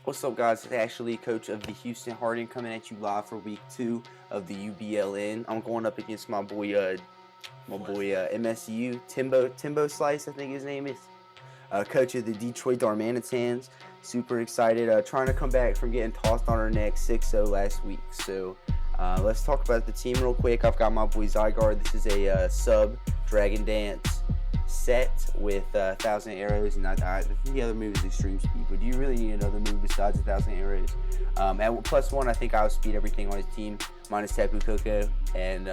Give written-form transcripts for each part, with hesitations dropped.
What's up, guys? It's Ashley, coach of the Houston Harden, coming at you live for week 2 of the UBLN. I'm going up against my boy MSU Timbo Slice, I think his name is. Coach of the Detroit Darmanitans. Super excited. Trying to come back from getting tossed on our neck 6-0 last week. So let's talk about the team real quick. I've got my boy Zygarde. This is a sub Dragon Dance set with 1,000 arrows, and I think the other move is extreme speed, but do you really need another move besides 1,000 arrows? At +1, I think I'll speed everything on his team minus Tapu Koko, and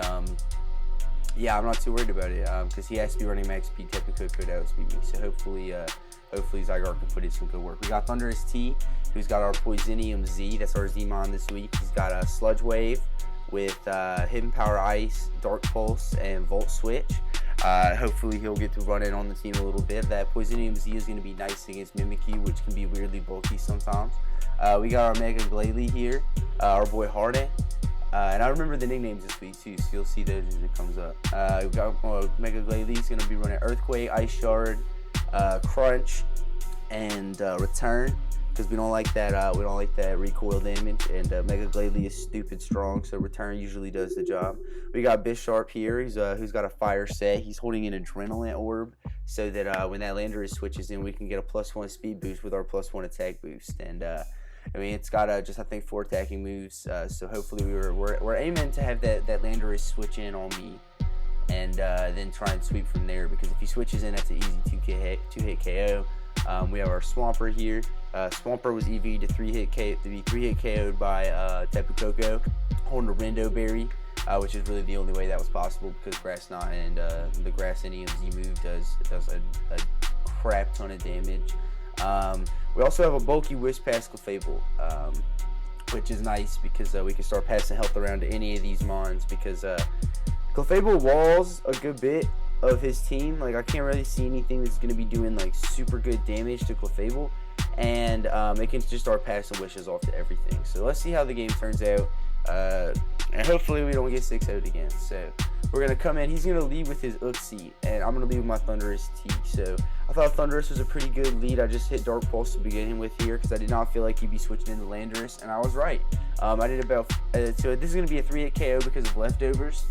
yeah, I'm not too worried about it because he has to be running max speed. Tapu Koko to outspeed me, so hopefully Zygarde can put in some good work. We got thundurus-t, who's got our Poisonium Z. That's our Z-Mon this week. He's got a Sludge Wave with Hidden Power Ice, Dark Pulse, and Volt Switch. Hopefully he'll get to run in on the team a little bit. That Poisonium Z is going to be nice against Mimikyu, which can be weirdly bulky sometimes. We got our Mega Glalie here, our boy Harden. And I remember the nicknames this week too, so you'll see those as it comes up. We got Mega Glalie. He's going to be running Earthquake, Ice Shard, Crunch, and Return, because we don't like that recoil damage, and Mega Glalie is stupid strong, so Return usually does the job. We got Bisharp here, who's got a fire set. He's holding an Adrenaline Orb, so that when that Landorus switches in, we can get a +1 speed boost with our +1 attack boost. And I mean, it's got just I think 4 attacking moves, so hopefully we're aiming to have that Landorus switch in on me, and then try and sweep from there, because if he switches in, that's an easy 2-hit KO. We have our Swampert here. Swampert was EV to 3-hit KO'd by Tapu Koko, holding a Rendo Berry, which is really the only way that was possible, because Grass Knot and the Grassinium Z move does a crap ton of damage. We also have a bulky Wisp Pass Clefable, which is nice because we can start passing health around to any of these mons, because Clefable walls a good bit of his team. Like, I can't really see anything that's going to be doing like super good damage to Clefable, and it can just start passing wishes off to everything. So let's see how the game turns out, and hopefully we don't get 6-0'd again. So we're going to come in. He's going to lead with his Uxie, and I'm going to lead with my thundurus-t. So I thought Thundurus was a pretty good lead. I just hit Dark Pulse to begin him with here because I did not feel like he'd be switching into Landorus, and I was right. I did about so this is going to be a 3-hit KO because of leftovers.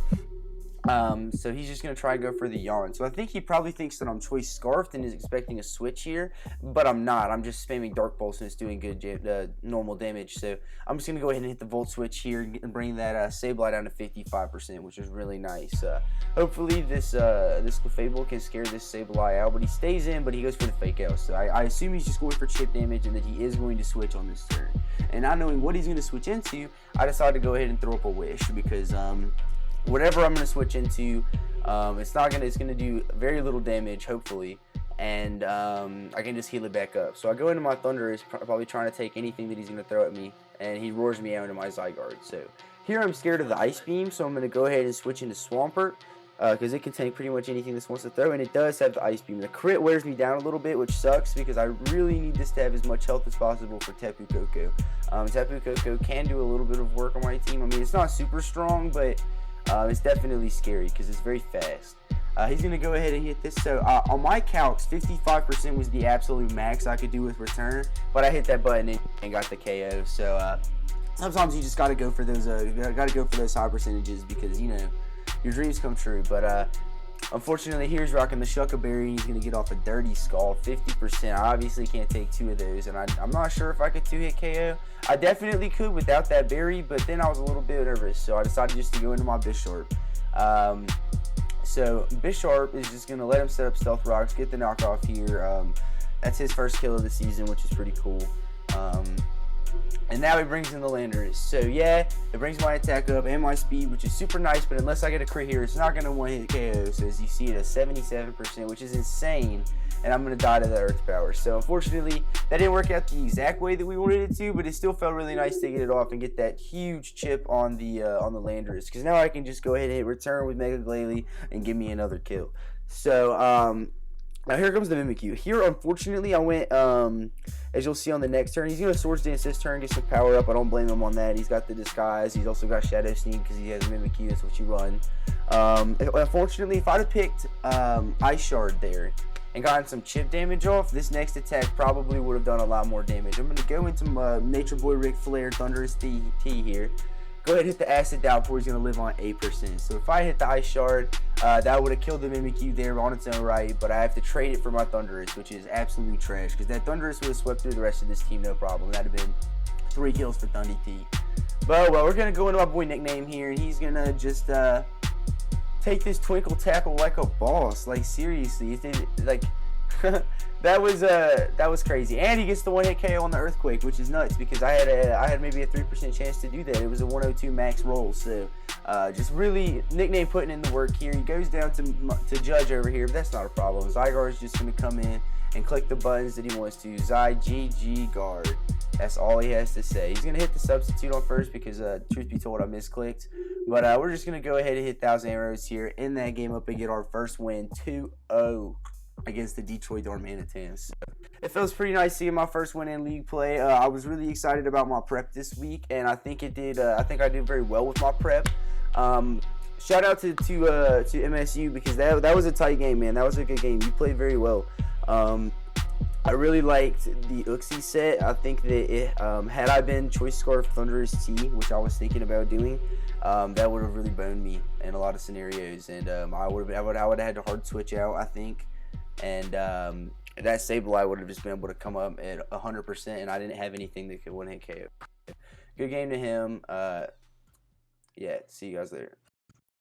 So he's just going to try and go for the Yawn. So I think he probably thinks that I'm Choice Scarfed and is expecting a switch here, but I'm not. I'm just spamming Dark Pulse and it's doing good normal damage. So I'm just going to go ahead and hit the Volt Switch here and bring that Sableye down to 55%, which is really nice. Hopefully this Clefable can scare this Sableye out, but he stays in, but he goes for the Fake Out. So I assume he's just going for chip damage and that he is going to switch on this turn. And not knowing what he's going to switch into, I decided to go ahead and throw up a Wish, because whatever I'm going to switch into, it's going to do very little damage, hopefully, and I can just heal it back up. So I go into my Thundurus, probably trying to take anything that he's going to throw at me, and he roars me out into my Zygarde. So here I'm scared of the Ice Beam, so I'm going to go ahead and switch into Swampert, because it can take pretty much anything this wants to throw, and it does have the Ice Beam. The crit wears me down a little bit, which sucks, because I really need this to have as much health as possible for Tapu Koko. Tapu Koko can do a little bit of work on my team. I mean, it's not super strong, but it's definitely scary because it's very fast. He's going to go ahead and hit this. So on my calcs, 55% was the absolute max I could do with Return, but I hit that button and got the KO. So sometimes you just got to go for those high percentages, because you know your dreams come true. But unfortunately, here's rocking the Shucka Berry. He's going to get off a Dirty Scald, 50%. I obviously can't take 2 of those, and I'm not sure if I could 2-hit KO. I definitely could without that berry, but then I was a little bit nervous, so I decided just to go into my Bisharp. So Bisharp is just going to let him set up Stealth Rocks, get the knockoff here. That's his first kill of the season, which is pretty cool. And now he brings in the Landorus. So yeah, it brings my attack up and my speed, which is super nice, but unless I get a crit here, it's not going to 1-hit KO. So as you see, it at 77%, which is insane, and I'm going to die to the Earth Power. So unfortunately, that didn't work out the exact way that we wanted it to, but it still felt really nice to get it off and get that huge chip on the Landorus, because now I can just go ahead and hit Return with Mega Glalie and give me another kill. So now here comes the Mimikyu. Here, unfortunately, I went, as you'll see on the next turn, he's going to Swords Dance this turn, get some power up. I don't blame him on that. He's got the Disguise. He's also got Shadow Sneak because he has Mimikyu. That's what you run. Unfortunately, if I'd have picked Ice Shard there and gotten some chip damage off, this next attack probably would have done a lot more damage. I'm going to go into Nature Boy Ric Flair thundurus-t here. Go ahead and hit the Acid Downpour. He's going to live on 8%. So if I hit the Ice Shard, that would have killed the Mimikyu there on its own right, but I have to trade it for my Thundurus, which is absolutely trash, because that Thundurus would have swept through the rest of this team no problem. That would have been 3 kills for Thundy-T. But, well, we're going to go into my boy nickname here, and he's going to just take this Twinkle Tackle like a boss. Like, seriously. Like, that was crazy. And he gets the 1-hit KO on the Earthquake, which is nuts, because I had maybe a 3% chance to do that. It was a 102 max roll. So just really nickname putting in the work here. He goes down to Judge over here, but that's not a problem. Zygar is just going to come in and click the buttons that he wants to. Zy GG guard. That's all he has to say. He's going to hit the substitute on first because, truth be told, I misclicked. But we're just going to go ahead and hit 1,000 arrows here in that game up and get our first win, 2-0. Against the Detroit Darmanitans. So it feels pretty nice seeing my first win in league play. I was really excited about my prep this week, and I think it did. I think I did very well with my prep. Shout out to MSU, because that was a tight game, man. That was a good game. You played very well. I really liked the Uxie set. I think that had I been Choice Scarf thundurus-t, which I was thinking about doing, that would have really boned me in a lot of scenarios, and I would have had to hard switch out, I think. And that Sableye would have just been able to come up at 100%, and I didn't have anything that could 1-hit KO. Good game to him. Yeah, see you guys later.